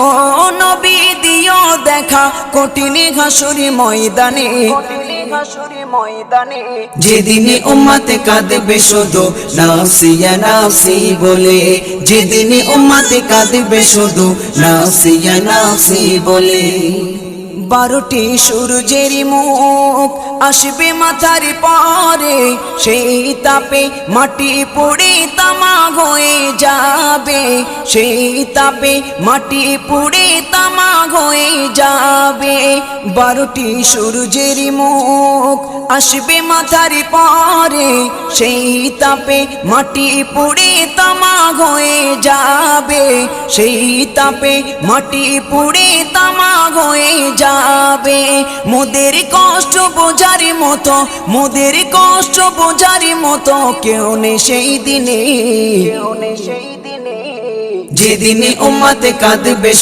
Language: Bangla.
ও নবী দিও দেখা কঠিন হাসুরি ময়দানে, যেদিন উম্মত কাঁদবে শুধু নাফসি ইয়া নাফসি বলে, যেদিন উম্মত কাঁদবে শুধু নাফসি ইয়া নাফসি বলে। 12টি সূর্যের মুখ আসবে মাথার পরে, সেই তাপে মাটি পুড়ে তামা হয়ে যাবে, সেই তাপে মাটি পুড়ে তামা হয়ে যাবে। 12টি সূর্যের মুখ আসবে মাথার পরে, সেই তাপে মাটি পুড়ে তামা হয়ে যাবে, সেই তাপে মাটি পুড়ে তামা হয়ে যাবে। মোদের কষ্ট বোঝার মতো, মোদের কষ্ট বোঝার মতো কেউ নেই সেই দিনে, যেদিনে উম্মত কাঁদবে